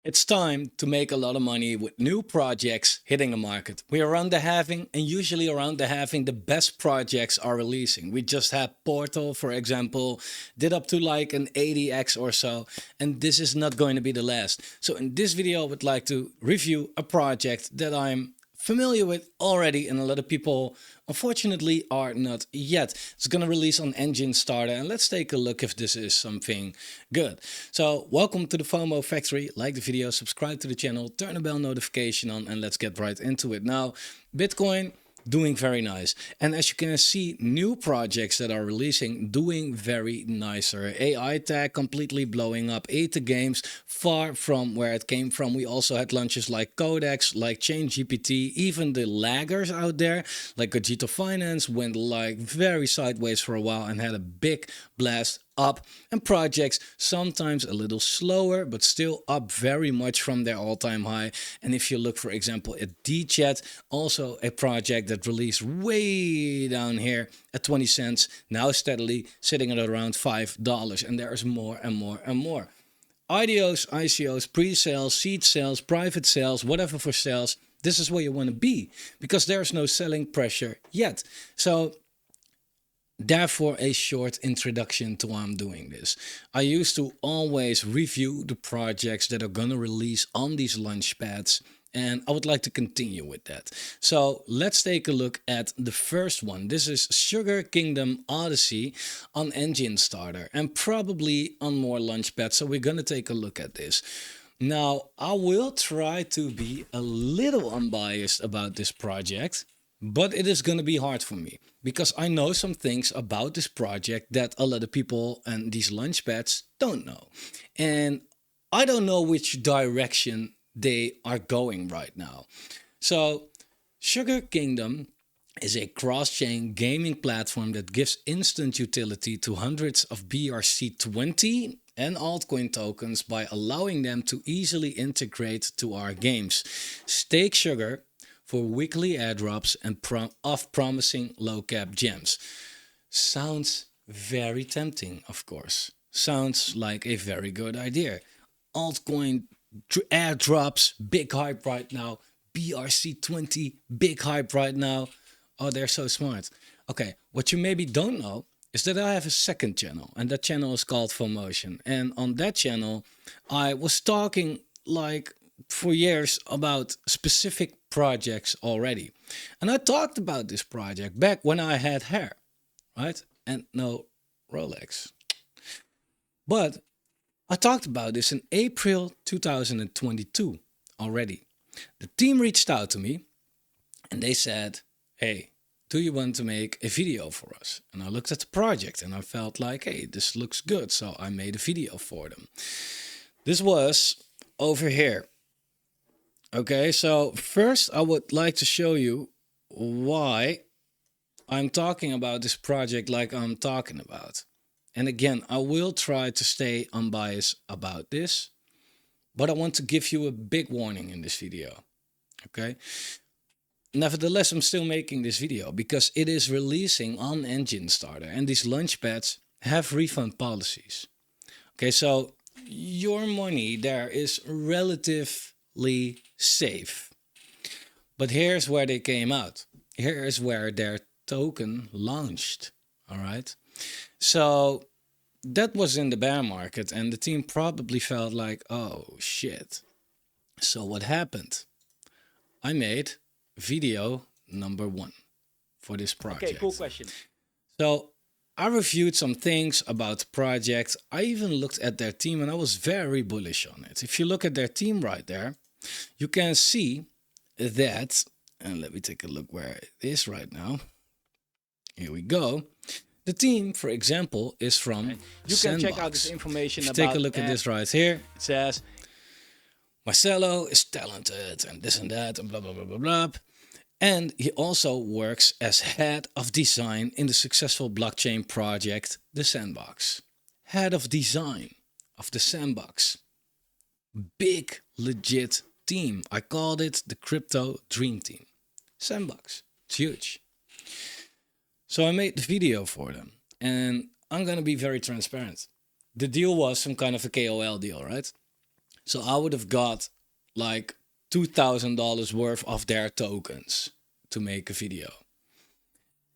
It's time to make a lot of money with new projects hitting the market. We're around the halving, and usually around the halving, the best projects are releasing. We just had Portal, for example, did up to like an 80x or so, and this is not going to be the last. So in this video, I would like to review a project that I'm familiar with already, and a lot of people unfortunately are not yet. It's going to release on Enjinstarter, and let's take a look if this is something good. So welcome to the Fomo Factory. Like the video, subscribe to the channel, turn the bell notification on, and let's get right into it. Now, Bitcoin doing very nice, and as you can see, new projects that are releasing doing very nicer. AI tag completely blowing up. Ether games far from where it came from. We also had launches like Codex, like Chain GPT. Even the laggers out there like Gogito Finance went like very sideways for a while and had a big blast up, and projects sometimes a little slower but still up very much from their all-time high. And if you look, for example, at DChat, also a project that released way down here at 20 cents, now steadily sitting at around $5, and there is more and more and more. IDOs, ICOs, pre-sales, seed sales, private sales, whatever for sales, this is where you want to be because there's no selling pressure yet. So therefore, a short introduction to why I'm doing this. I used to always review the projects that are going to release on these launch pads, and I would like to continue with that. So let's take a look at the first one. This is Sugar Kingdom Odyssey on Enjinstarter and probably on more launch pads. So we're going to take a look at this. Now, I will try to be a little unbiased about this project, but it is going to be hard for me because I know some things about this project that a lot of people and these launchpads don't know. And I don't know which direction they are going right now. So, Sugar Kingdom is a cross-chain gaming platform that gives instant utility to hundreds of BRC20 and altcoin tokens by allowing them to easily integrate to our games. Stake Sugar for weekly airdrops and promising low cap gems. Sounds very tempting, of course. Sounds like a very good idea. Altcoin airdrops, big hype right now. BRC20, big hype right now. Oh, they're so smart. Okay, what you maybe don't know is that I have a second channel, and that channel is called Fomotion. And on that channel, I was talking like for years about specific projects already. And I talked about this project back when I had hair, right? And no Rolex. But I talked about this in April 2022 already. The team reached out to me and they said, hey, do you want to make a video for us? And I looked at the project and I felt like, hey, this looks good. So I made a video for them. This was over here. Okay, so first I would like to show you why I'm talking about this project like I'm talking about. And again, I will try to stay unbiased about this, but I want to give you a big warning in this video. Okay. Nevertheless, I'm still making this video because it is releasing on Enjinstarter and these launchpads have refund policies. Okay, so your money there is relatively safe. But here's where they came out. Here is where their token launched. All right. So that was in the bear market, and the team probably felt like, oh shit. So what happened? I made video number 1 for this project. Okay, cool question. So I reviewed some things about the project. I even looked at their team and I was very bullish on it. If you look at their team right there, you can see that, and let me take a look where it is right now. Here we go. The team, for example, is from You Sandbox. can check out this information If you about take a look at this right here. It says Marcelo is talented and this and that and blah, blah, blah, blah, blah. And he also works as head of design in the successful blockchain project, the Sandbox. Head of design of the Sandbox. Big, legit team. I called it the crypto dream team. Sandbox. It's huge. So I made the video for them. And I'm going to be very transparent. The deal was some kind of a KOL deal, right? So I would have got like $2,000 worth of their tokens to make a video.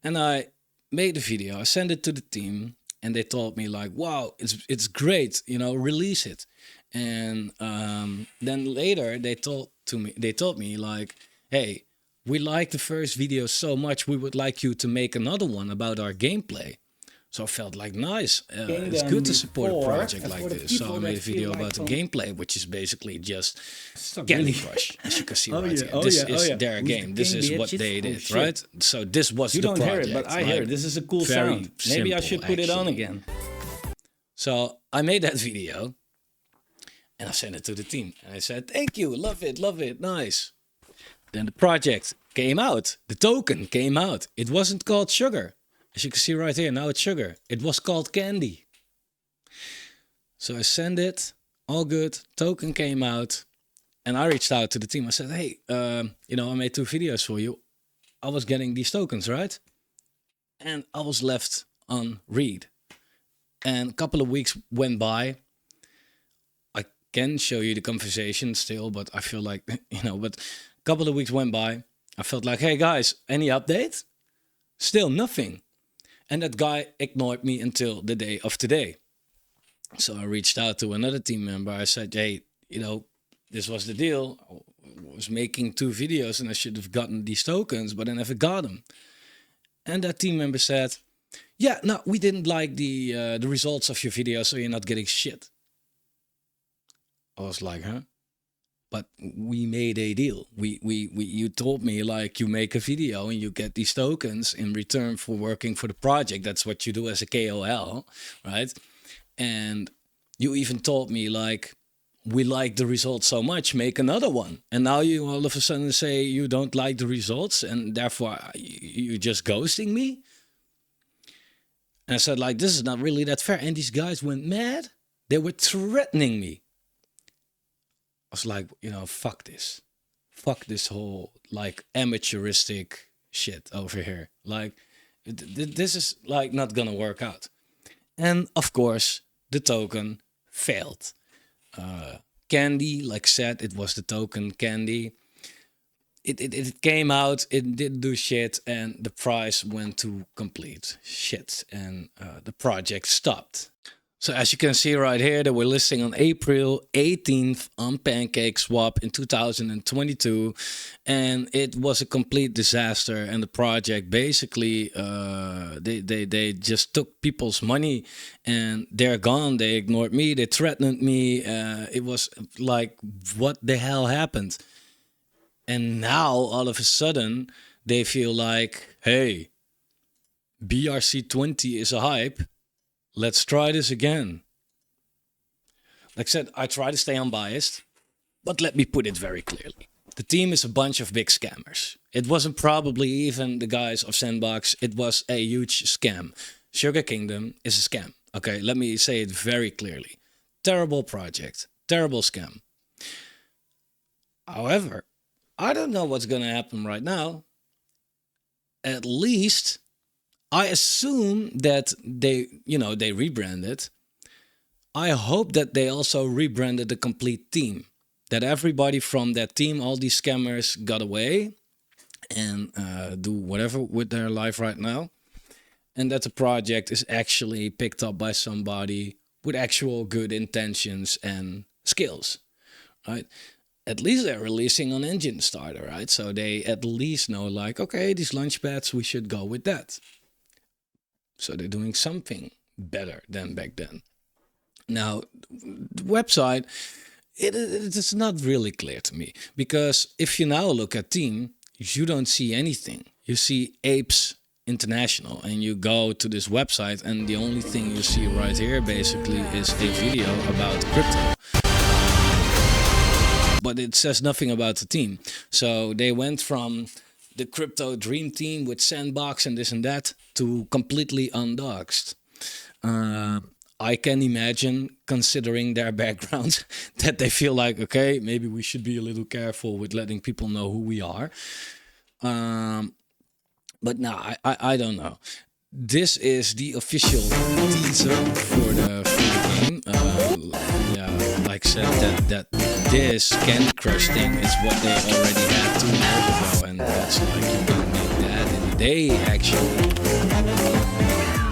And I made the video, I sent it to the team, and they told me like, wow, it's great, you know, release it. And then later they told me like, hey, we like the first video so much, we would like you to make another one about our gameplay. So I felt like, nice, it's good to support a project like this. So I made a video about the gameplay, which is basically just Candy Crush, as you can see right here. This is their game. This is what they did, right? So this was the project. You don't hear it, but I hear it. This is a cool sound. Maybe I should put it on again. So I made that video, and I sent it to the team. And I said, thank you, love it, nice. Then the project came out. The token came out. It wasn't called Sugar. As you can see right here, now it's Sugar. It was called Candy. So I sent it, all good. Token came out, and I reached out to the team. I said, hey, you know, I made 2 videos for you. I was getting these tokens, right? And I was left on read. And a couple of weeks went by. I can show you the conversation still, but I feel like, you know, but a couple of weeks went by. I felt like, hey guys, any update? Still nothing. And that guy ignored me until the day of today. So I reached out to another team member. I said, hey, you know, this was the deal. I was making 2 videos and I should have gotten these tokens, but I never got them. And that team member said, yeah, no, we didn't like the results of your video, so you're not getting shit. I was like, huh? But we made a deal. You told me like you make a video and you get these tokens in return for working for the project. That's what you do as a KOL, right? And you even told me like, we like the results so much, make another one. And now you all of a sudden say you don't like the results and therefore you're just ghosting me. And I said like, this is not really that fair. And these guys went mad. They were threatening me. I was like, you know, fuck this. Fuck this whole, like, amateuristic shit over here. Like, this is, like, not gonna work out. And, of course, the token failed. Candy, like said, it was the token Candy. It came out, it didn't do shit, and the price went to complete shit. And the project stopped. So as you can see right here, they were listing on April 18th on PancakeSwap in 2022. And it was a complete disaster. And the project basically, they just took people's money and they're gone. They ignored me. They threatened me. It was like, what the hell happened? And now all of a sudden they feel like, hey, BRC20 is a hype. Let's try this again. Like I said, I try to stay unbiased, but let me put it very clearly. The team is a bunch of big scammers. It wasn't probably even the guys of Sandbox. It was a huge scam. Sugar Kingdom is a scam. Okay, let me say it very clearly. Terrible project. Terrible scam. However, I don't know what's going to happen right now. At least I assume that they rebranded. I hope that they also rebranded the complete team. That everybody from that team, all these scammers, got away and do whatever with their life right now. And that the project is actually picked up by somebody with actual good intentions and skills, right? At least they're releasing on Enjinstarter, right? So they at least know like, okay, these launchpads, we should go with that. So they're doing something better than back then. Now, the website, it is not really clear to me. Because if you now look at team, you don't see anything. You see Apes International. And you go to this website and the only thing you see right here basically is a video about crypto. But it says nothing about the team. So they went from the crypto dream team with Sandbox and this and that to completely undoxed. I can imagine, considering their background, that they feel like, okay, maybe we should be a little careful with letting people know who we are. But no, I don't know. This is the official teaser for the game. Yeah, like said that this Candy Crush thing is what they already had 2 years ago, and that's like you can make that in a day actually.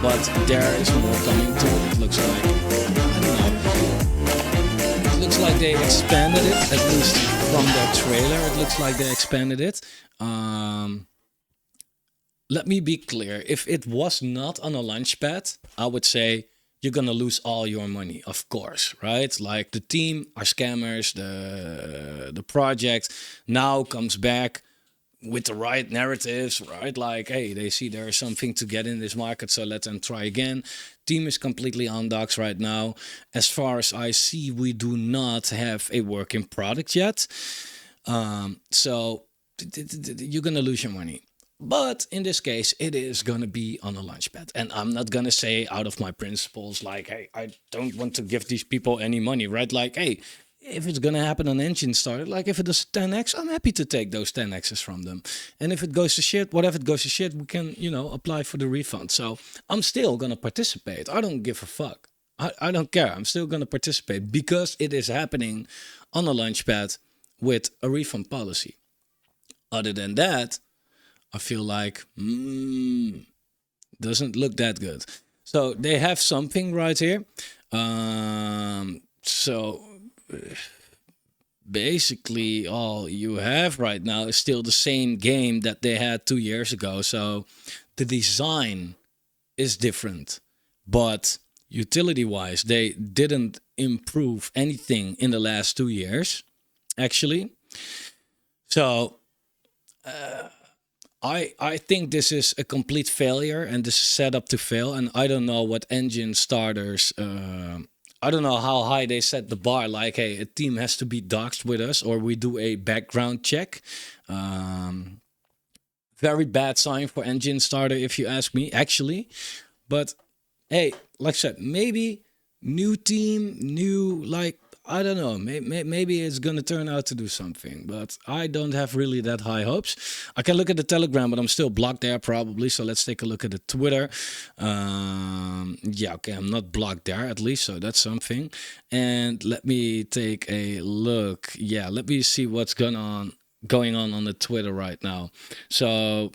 But there is more coming to it. It looks like, I don't know. It looks like they expanded it, at least from their trailer. It looks like they expanded it. Let me be clear. If it was not on a launchpad, I would say you're gonna lose all your money, of course, right? Like the team are scammers. The project now comes back with the right narratives, right? Like, hey, they see there's something to get in this market, so let them try again. Team is completely on docks right now. As far as I see, we do not have a working product yet. So you're gonna lose your money. But in this case, it is going to be on a launchpad. And I'm not going to say out of my principles, like, hey, I don't want to give these people any money, right? Like, hey, if it's going to happen on Enjinstarter, like if it is 10x, I'm happy to take those 10x's from them. And if it goes to shit, whatever it goes to shit, we can, apply for the refund. So I'm still going to participate. I don't give a fuck. I don't care. I'm still going to participate because it is happening on a launchpad with a refund policy. Other than that, I feel like doesn't look that good. So they have something right here. So basically all you have right now is still the same game that they had 2 years ago. So the design is different, but utility-wise, they didn't improve anything in the last 2 years, actually. So I think this is a complete failure, and this is set up to fail. And I don't know what Enjinstarters. I don't know how high they set the bar. Like, hey, a team has to be doxxed with us, or we do a background check. Very bad sign for Enjinstarter, if you ask me, actually. But hey, like I said, maybe new team, new I don't know. Maybe it's going to turn out to do something, but I don't have really that high hopes. I can look at the Telegram, but I'm still blocked there probably. So let's take a look at the Twitter. Yeah, okay, I'm not blocked there at least, so that's something. And let me take a look. Yeah, let me see what's going on the Twitter right now. So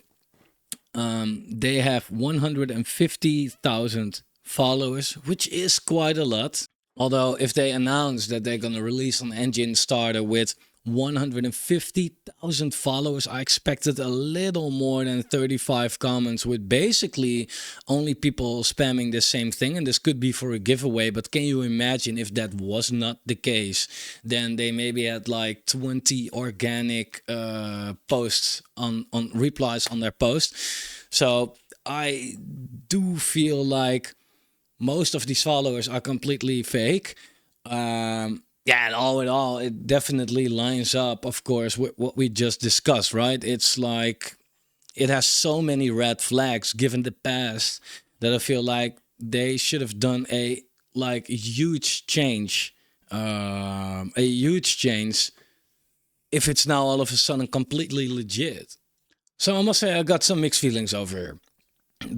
they have 150,000 followers, which is quite a lot. Although if they announce that they're going to release an Enjinstarter with 150,000 followers, I expected a little more than 35 comments with basically only people spamming the same thing. And this could be for a giveaway, but can you imagine if that was not the case? Then they maybe had like 20 organic posts on replies on their post. So I do feel like most of these followers are completely fake. Yeah, and all in all, it definitely lines up, of course, with what we just discussed, right? It's like it has so many red flags given the past that I feel like they should have done a huge change, if it's now all of a sudden completely legit. So I must say I got some mixed feelings over here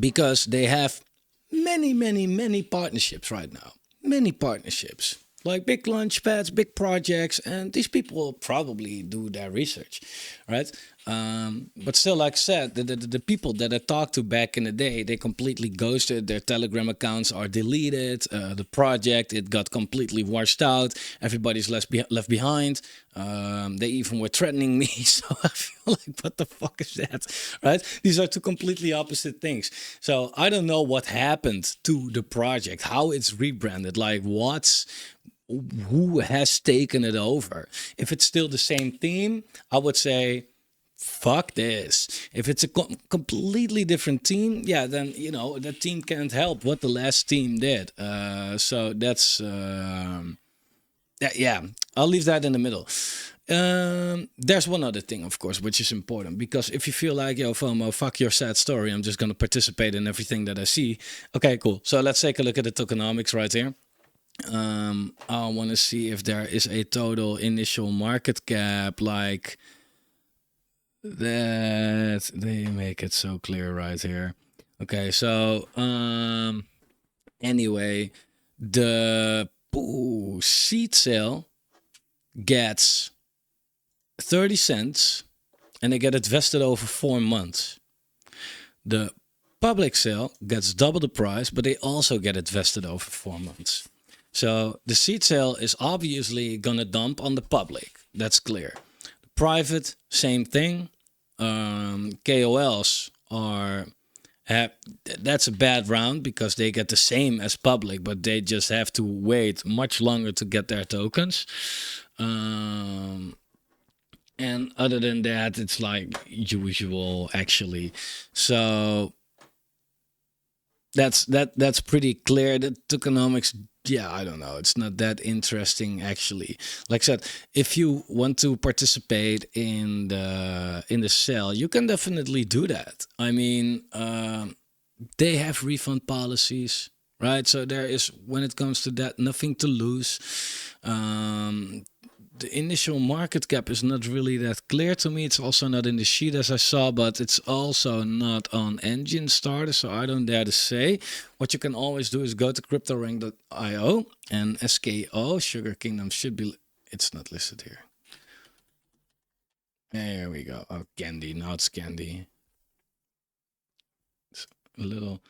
because they have many partnerships right now. Many partnerships. Like big launch pads, big projects, and these people will probably do their research, right? But still, like I said, the people that I talked to back in the day, they completely ghosted. Their Telegram accounts are deleted. The project, it got completely washed out. Everybody's left behind. They even were threatening me. So I feel like, what the fuck is that, right? These are two completely opposite things. So I don't know what happened to the project, how it's rebranded, like who has taken it over. If it's still the same theme, I would say, fuck this. If it's a completely different team, yeah, then, that team can't help what the last team did. So that's, yeah, I'll leave that in the middle. There's one other thing, of course, which is important, because if you feel like, yo, FOMO, fuck your sad story, I'm just going to participate in everything that I see. Okay, cool. So let's take a look at the tokenomics right here. I want to see if there is a total initial market cap like that. They make it so clear right here. Okay, so anyway, the seed sale gets 30 cents and they get it vested over 4 months. The public sale gets double the price, but they also get it vested over 4 months. So the seed sale is obviously going to dump on the public. That's clear. The private, same thing. KOLs that's a bad round because they get the same as public, but they just have to wait much longer to get their tokens. And other than that, it's like usual, actually. So that's pretty clear. The tokenomics, yeah, I don't know. It's not that interesting, actually. Like I said, if you want to participate in the sale, you can definitely do that. I mean, they have refund policies, right? So there is, when it comes to that, nothing to lose. The initial market cap is not really that clear to me. It's also not in the sheet as I saw, but it's also not on Enjinstarter, so I don't dare to say. What you can always do is go to cryptorank.io and SKO, Sugar Kingdom should be, it's not listed here. There we go. Oh, Candy, now it's Candy. It's a little.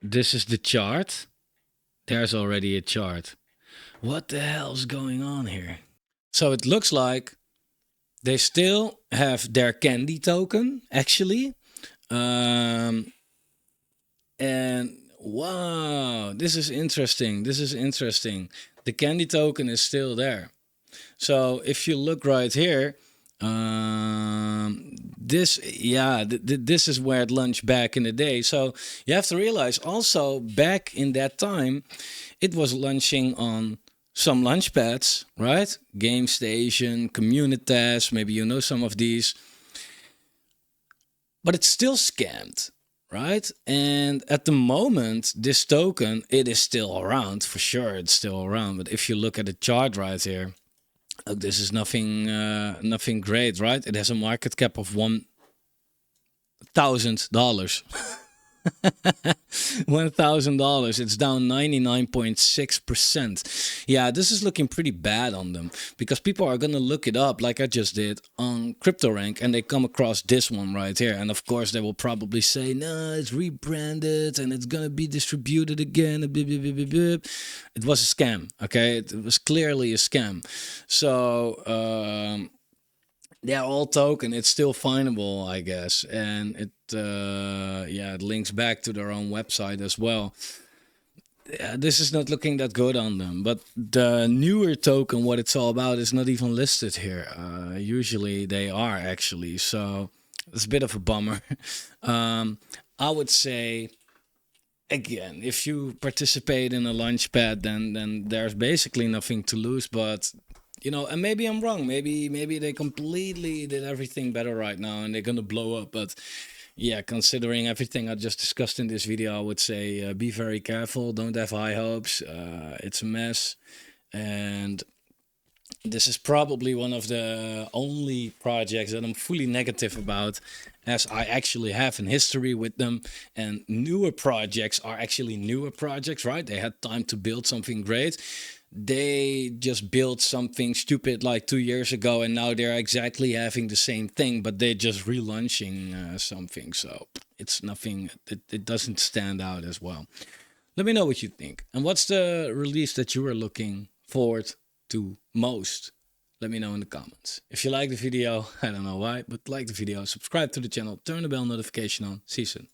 This is the chart. There's already a chart. What the hell's going on here? So it looks like they still have their candy token, actually. And wow, this is interesting. This is interesting. The candy token is still there. So if you look right here, this is where it launched back in the day. So you have to realize also back in that time, it was launching on some launch pads, right? Game Station, Communitas, maybe you know some of these. But it's still scammed, right? And at the moment, this token, it is still around, for sure, it's still around. But if you look at the chart right here, this is nothing great, right? It has a market cap of $1,000. $1,000. It's down 99.6%. Yeah, this is looking pretty bad on them because people are going to look it up like I just did on CryptoRank and they come across this one right here. And of course, they will probably say, no, it's rebranded and it's going to be distributed again. It was a scam. Okay, it was clearly a scam. So, yeah, all token, it's still findable, I guess, and it it links back to their own website as well. Yeah, this is not looking that good on them, but the newer token, what it's all about, is not even listed here. Usually they are actually, so it's a bit of a bummer. I would say, again, if you participate in a launchpad, then there's basically nothing to lose, but. You know, and maybe I'm wrong. Maybe they completely did everything better right now and they're going to blow up. But yeah, considering everything I just discussed in this video, I would say be very careful. Don't have high hopes. It's a mess. And this is probably one of the only projects that I'm fully negative about, as I actually have in history with them. And newer projects are actually newer projects, right? They had time to build something great. They just built something stupid like 2 years ago, and now they're exactly having the same thing, but they're just relaunching something. So it's nothing, it doesn't stand out as well. Let me know what you think. And what's the release that you are looking forward to most? Let me know in the comments. If you like the video, I don't know why, but like the video, subscribe to the channel, turn the bell notification on. See you soon.